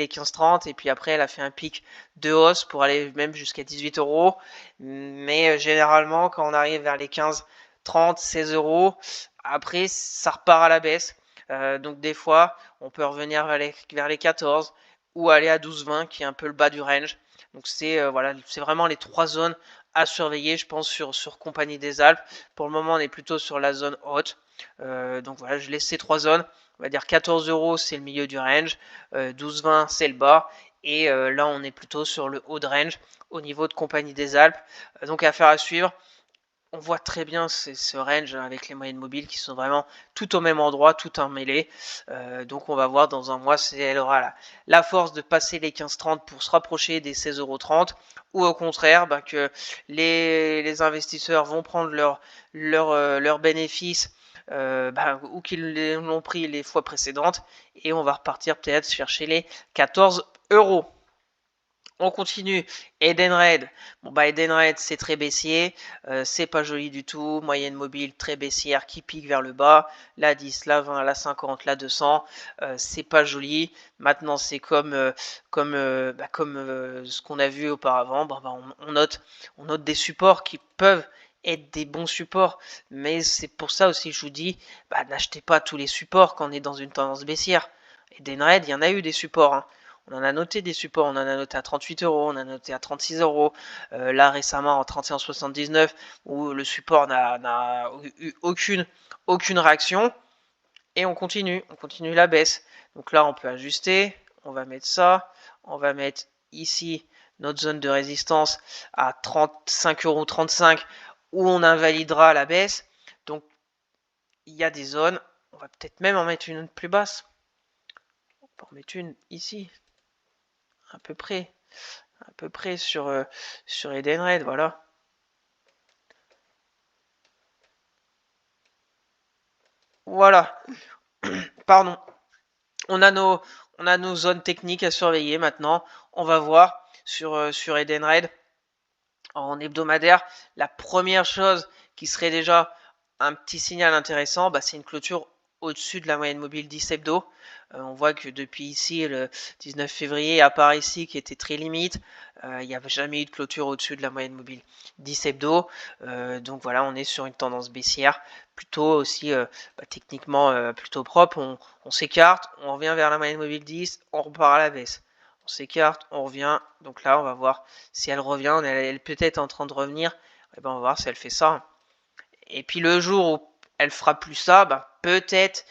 15,30 et puis après, elle a fait un pic de hausse pour aller même jusqu'à 18€. Mais généralement, quand on arrive vers les 15,30, 16€, après, ça repart à la baisse. Donc des fois, on peut revenir vers les 14 ou aller à 12,20 qui est un peu le bas du range. Donc c'est voilà, c'est vraiment les trois zones à surveiller, je pense, sur Compagnie des Alpes. Pour le moment, on est plutôt sur la zone haute. Donc voilà, je laisse ces trois zones. On va dire 14€, c'est le milieu du range. 12,20, c'est le bas. Et là, on est plutôt sur le haut de range au niveau de Compagnie des Alpes. Donc affaire à suivre. On voit très bien ce range avec les moyennes mobiles qui sont vraiment tout au même endroit, tout emmêlé. Donc on va voir dans un mois si elle aura la force de passer les 15,30 pour se rapprocher des 16,30€ ou au contraire que les investisseurs vont prendre leurs bénéfices ou qu'ils l'ont pris les fois précédentes et on va repartir peut-être chercher les 14€. On continue, Edenred. Bon Edenred c'est très baissier, c'est pas joli du tout, moyenne mobile très baissière qui pique vers le bas, la 10, la 20, la 50, la 200, c'est pas joli. Maintenant c'est comme ce qu'on a vu auparavant, on note des supports qui peuvent être des bons supports, mais c'est pour ça aussi que je vous dis, n'achetez pas tous les supports quand on est dans une tendance baissière. Edenred, il y en a eu des supports, hein. On en a noté des supports, on en a noté à 38€, on en a noté à 36€, là récemment en 31,79 où le support n'a eu aucune réaction. Et on continue la baisse. Donc là on peut ajuster, on va mettre ça, on va mettre ici notre zone de résistance à 35,35€ où on invalidera la baisse. Donc il y a des zones, on va peut-être même en mettre une plus basse. On peut en mettre une ici. À peu près sur Edenred, voilà. Voilà, pardon. On a nos zones techniques à surveiller maintenant. On va voir sur Edenred en hebdomadaire. La première chose qui serait déjà un petit signal intéressant, c'est une clôture au-dessus de la moyenne mobile 10 hebdo. On voit que depuis ici, le 19 février, à part ici, qui était très limite, il n'y avait jamais eu de clôture au-dessus de la moyenne mobile 10 hebdo. Donc voilà, on est sur une tendance baissière, plutôt aussi techniquement plutôt propre. On s'écarte, on revient vers la moyenne mobile 10, on repart à la baisse. On s'écarte, on revient. Donc là, on va voir si elle revient. Elle est peut-être en train de revenir. Et on va voir si elle fait ça. Et puis le jour où elle fera plus ça, peut-être,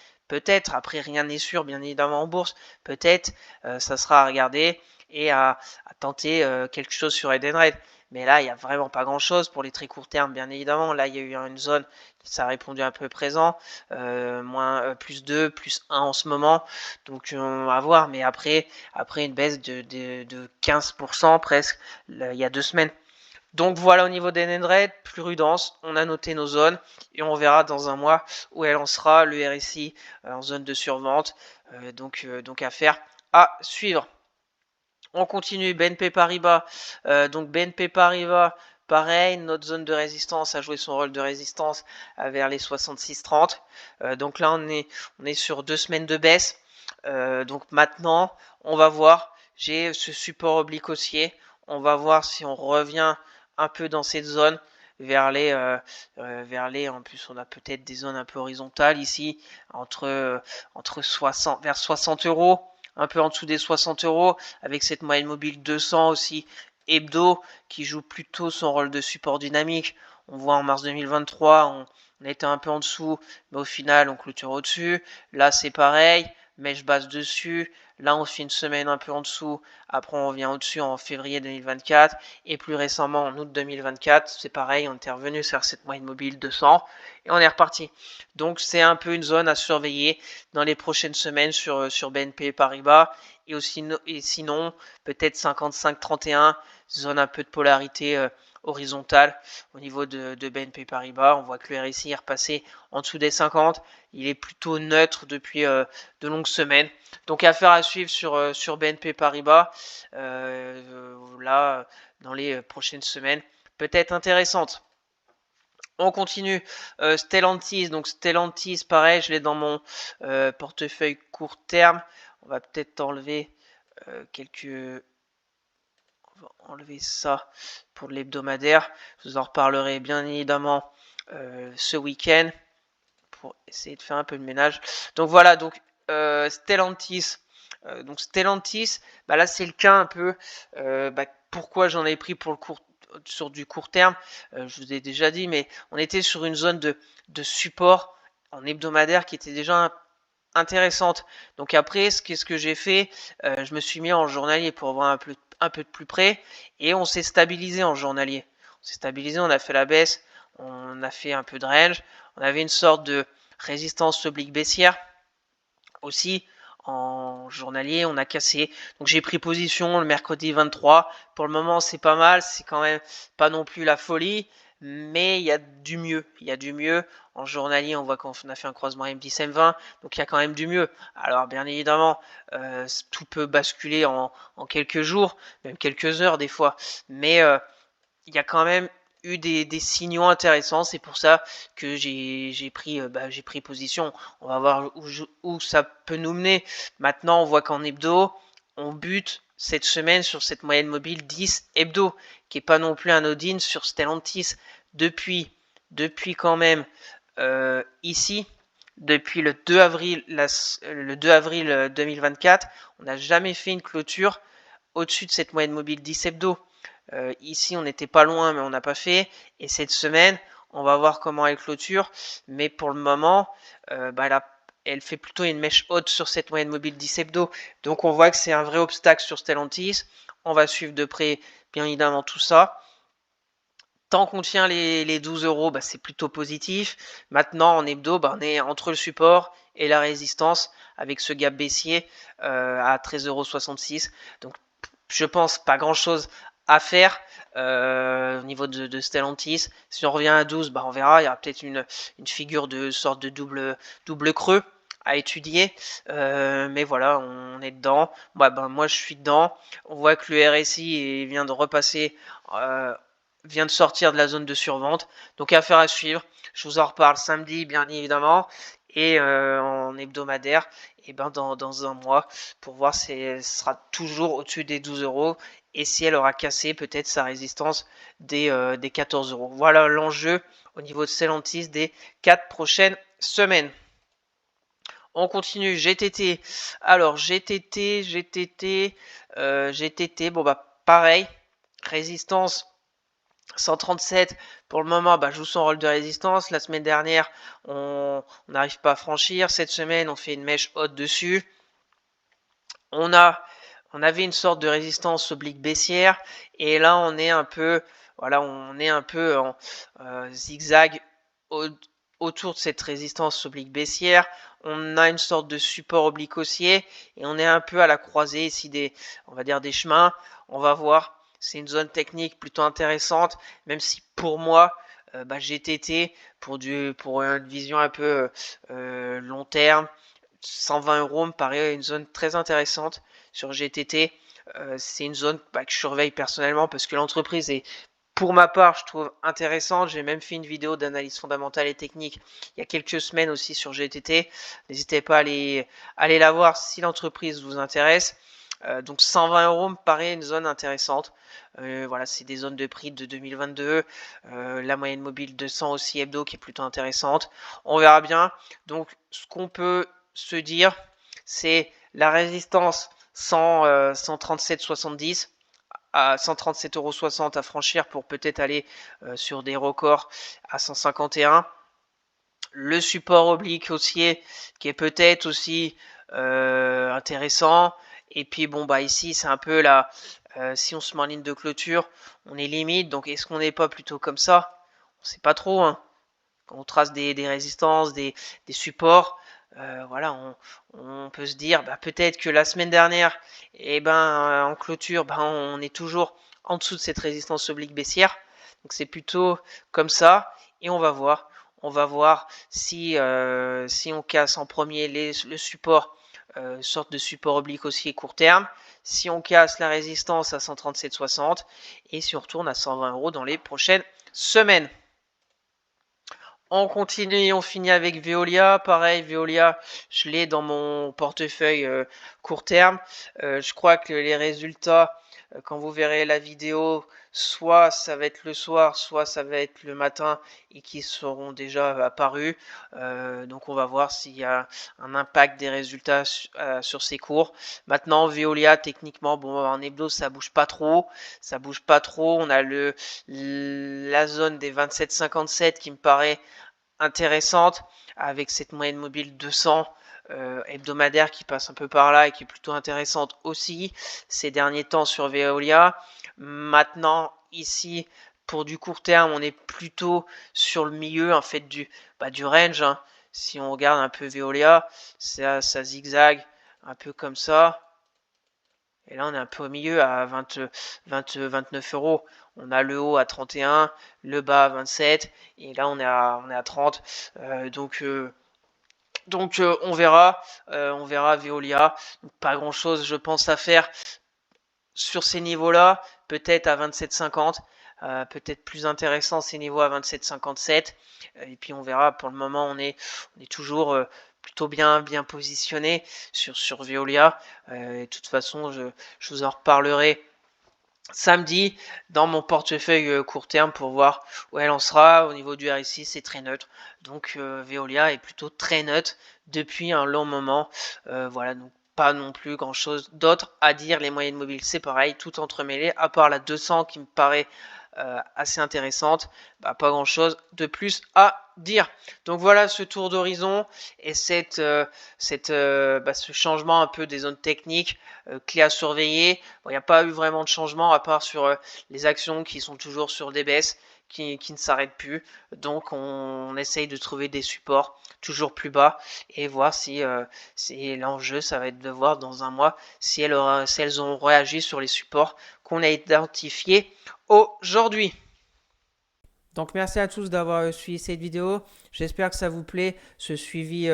après rien n'est sûr, bien évidemment en bourse, peut-être ça sera à regarder et à tenter quelque chose sur Edenred. Mais là, il n'y a vraiment pas grand-chose pour les très courts termes, bien évidemment. Là, il y a eu une zone, ça a répondu un peu présent, plus 2, plus 1 en ce moment. Donc, on va voir. Mais après une baisse de 15% presque, il y a 2 semaines. Donc voilà au niveau d'Edenred, prudence, on a noté nos zones et on verra dans un mois où elle en sera, le RSI en zone de survente, donc affaire à suivre. On continue, BNP Paribas, donc BNP Paribas, pareil, notre zone de résistance a joué son rôle de résistance vers les 66,30. Donc là on est sur 2 semaines de baisse. Donc maintenant on va voir, j'ai ce support oblique haussier, on va voir si on revient un peu dans cette zone vers les en plus on a peut-être des zones un peu horizontales ici entre 60 vers 60€, un peu en dessous des 60€, avec cette moyenne mobile 200 aussi hebdo qui joue plutôt son rôle de support dynamique. On voit en mars 2023, on était un peu en dessous, mais au final, on clôture au-dessus. Là, c'est pareil, mèche basse dessus. Là, on fait une semaine un peu en dessous. Après, on revient au-dessus en février 2024. Et plus récemment, en août 2024, c'est pareil, on était revenu sur cette moyenne mobile 200 et on est reparti. Donc, c'est un peu une zone à surveiller dans les prochaines semaines sur BNP Paribas. Et, aussi, et sinon, peut-être 55-31, zone un peu de polarité horizontale au niveau de BNP Paribas. On voit que le RSI est repassé en dessous des 50. Il est plutôt neutre depuis de longues semaines. Donc affaire à suivre sur BNP Paribas. Là, dans les prochaines semaines, peut-être intéressante. On continue. Stellantis. Donc Stellantis, pareil, je l'ai dans mon portefeuille court terme. On va peut-être enlever quelques... On va enlever ça pour l'hebdomadaire. Je vous en reparlerai bien évidemment ce week-end pour essayer de faire un peu de ménage. Donc voilà, donc Stellantis. Donc Stellantis, bah là c'est le cas un peu. Pourquoi j'en ai pris pour le sur du court terme, je vous ai déjà dit, mais on était sur une zone de support en hebdomadaire qui était déjà intéressante. Donc après, qu'est-ce que j'ai fait? Je me suis mis en journalier pour voir un peu de plus près et on s'est stabilisé en journalier. On s'est stabilisé, on a fait la baisse, on a fait un peu de range, on avait une sorte de résistance oblique baissière aussi en journalier, on a cassé. Donc j'ai pris position le mercredi 23. Pour le moment, c'est pas mal, c'est quand même pas non plus la folie, mais il y a du mieux. Il y a du mieux. En journalier, on voit qu'on a fait un croisement M10 M20, donc il y a quand même du mieux. Alors bien évidemment, tout peut basculer en quelques jours, même quelques heures des fois, mais il y a quand même eu des signaux intéressants. C'est pour ça que j'ai pris position. On va voir où ça peut nous mener. Maintenant, on voit qu'en hebdo, on bute cette semaine sur cette moyenne mobile 10 hebdo, qui est pas non plus anodine sur Stellantis depuis quand même ici. Depuis le 2 avril, le 2 avril 2024, on n'a jamais fait une clôture au-dessus de cette moyenne mobile 10 hebdo. Ici, on n'était pas loin, mais on n'a pas fait. Et cette semaine, on va voir comment elle clôture. Mais pour le moment, elle fait plutôt une mèche haute sur cette moyenne mobile 10 hebdo. Donc on voit que c'est un vrai obstacle sur Stellantis. On va suivre de près, bien évidemment, tout ça. Tant qu'on tient les 12 euros, c'est plutôt positif. Maintenant, en hebdo, on est entre le support et la résistance avec ce gap baissier à 13,66 €. Donc, je pense pas grand-chose à faire au niveau de Stellantis. Si on revient à 12, on verra. Il y aura peut-être une figure de sorte de double creux à étudier. Mais voilà, on est dedans. Moi, je suis dedans. On voit que le RSI vient de repasser... vient de sortir de la zone de survente. Donc affaire à suivre. Je vous en reparle samedi, bien évidemment. Et en hebdomadaire, et dans un mois, pour voir si elle sera toujours au-dessus des 12 euros et si elle aura cassé peut-être sa résistance des 14 euros. Voilà l'enjeu au niveau de Stellantis des 4 prochaines semaines. On continue, GTT. Alors, GTT, pareil, résistance 137 pour le moment, joue son rôle de résistance. La semaine dernière, on n'arrive pas à franchir. Cette semaine, on fait une mèche haute dessus. On avait une sorte de résistance oblique baissière et là, on est un peu en zigzag autour de cette résistance oblique baissière. On a une sorte de support oblique haussier et on est un peu à la croisée ici des chemins. On va voir. C'est une zone technique plutôt intéressante, même si pour moi, GTT, pour une vision un peu long terme, 120 euros me paraît une zone très intéressante sur GTT. C'est une zone que je surveille personnellement parce que l'entreprise est, pour ma part, je trouve intéressante. J'ai même fait une vidéo d'analyse fondamentale et technique il y a quelques semaines aussi sur GTT. N'hésitez pas à aller la voir si l'entreprise vous intéresse. Donc 120 euros me paraît une zone intéressante. Voilà, c'est des zones de prix de 2022. La moyenne mobile 200 aussi hebdo qui est plutôt intéressante. On verra bien. Donc ce qu'on peut se dire, c'est la résistance 137,70 à 137,60 € à franchir pour peut-être aller sur des records à 151. Le support oblique haussier qui est peut-être aussi intéressant. Et puis bon bah ici c'est un peu là, si on se met en ligne de clôture, on est limite. Donc est-ce qu'on n'est pas plutôt comme ça? On sait pas trop, hein. Quand on trace des résistances, des supports, voilà, on peut se dire bah, peut-être que la semaine dernière, et ben en clôture, ben, on est toujours en dessous de cette résistance oblique baissière. Donc c'est plutôt comme ça. Et on va voir. On va voir si, si on casse en premier le support, sorte de support oblique haussier court terme. Si on casse la résistance à 137,60 et si on retourne à 120 € dans les prochaines semaines. On continue et on finit avec Veolia. Pareil, Veolia, je l'ai dans mon portefeuille court terme. Je crois que les résultats, quand vous verrez la vidéo, soit ça va être le soir, soit ça va être le matin et qui seront déjà apparus. Donc on va voir s'il y a un impact des résultats sur ces cours. Maintenant, Veolia, techniquement, bon, en hebdo, ça bouge pas trop. Ça bouge pas trop. On a la zone des 27,57 qui me paraît intéressante avec cette moyenne mobile 200 hebdomadaire qui passe un peu par là et qui est plutôt intéressante aussi ces derniers temps sur Veolia. Maintenant ici pour du court terme on est plutôt sur le milieu en fait du range, hein. Si on regarde un peu Veolia, ça zigzague un peu comme ça. Et là, on est un peu au milieu à 29 €. On a le haut à 31, le bas à 27, et là, on est à 30. Donc, on verra. On verra Veolia. Donc, pas grand-chose, je pense, à faire sur ces niveaux-là. Peut-être à 27,50. Peut-être plus intéressant ces niveaux à 27,57. Et puis, on verra. Pour le moment, on est toujours plutôt bien positionné sur Veolia. De toute façon, je vous en reparlerai samedi dans mon portefeuille court terme pour voir où elle en sera. Au niveau du RSI, c'est très neutre. Donc Veolia est plutôt très neutre depuis un long moment. Voilà, donc pas non plus grand chose d'autre à dire. Les moyennes mobiles, c'est pareil, tout entremêlé, à part la 200 qui me paraît assez intéressante, pas grand chose de plus à dire. Donc voilà ce tour d'horizon et ce changement un peu des zones techniques clés à surveiller. Bon, il n'y a pas eu vraiment de changement à part sur les actions qui sont toujours sur des baisses qui ne s'arrêtent plus. Donc on essaye de trouver des supports toujours plus bas et voir si l'enjeu ça va être de voir dans un mois si elles ont réagi sur les supports qu'on a identifiés aujourd'hui. Donc merci à tous d'avoir suivi cette vidéo. J'espère que ça vous plaît, ce suivi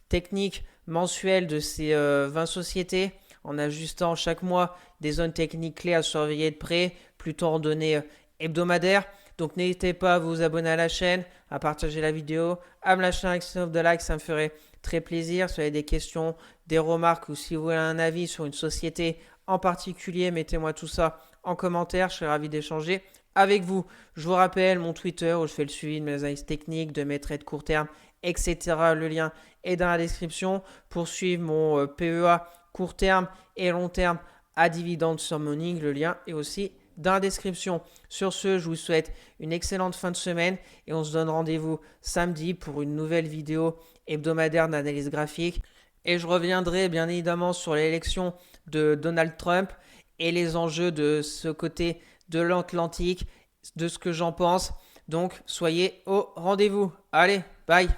technique mensuel de ces 20 sociétés, en ajustant chaque mois des zones techniques clés à surveiller de près, plutôt en données hebdomadaires. Donc n'hésitez pas à vous abonner à la chaîne, à partager la vidéo, à me lâcher un maximum de likes, ça me ferait très plaisir. Si vous avez des questions, des remarques ou si vous avez un avis sur une société en particulier, mettez-moi tout ça en commentaire, je serai ravi d'échanger avec vous. Je vous rappelle mon Twitter où je fais le suivi de mes analyses techniques, de mes trades court terme, etc. Le lien est dans la description pour suivre mon PEA court terme et long terme à dividendes sur Morning. Le lien est aussi dans la description. Sur ce, je vous souhaite une excellente fin de semaine et on se donne rendez-vous samedi pour une nouvelle vidéo hebdomadaire d'analyse graphique. Et je reviendrai bien évidemment sur l'élection de Donald Trump et les enjeux de ce côté de l'Atlantique, de ce que j'en pense. Donc, soyez au rendez-vous. Allez, bye!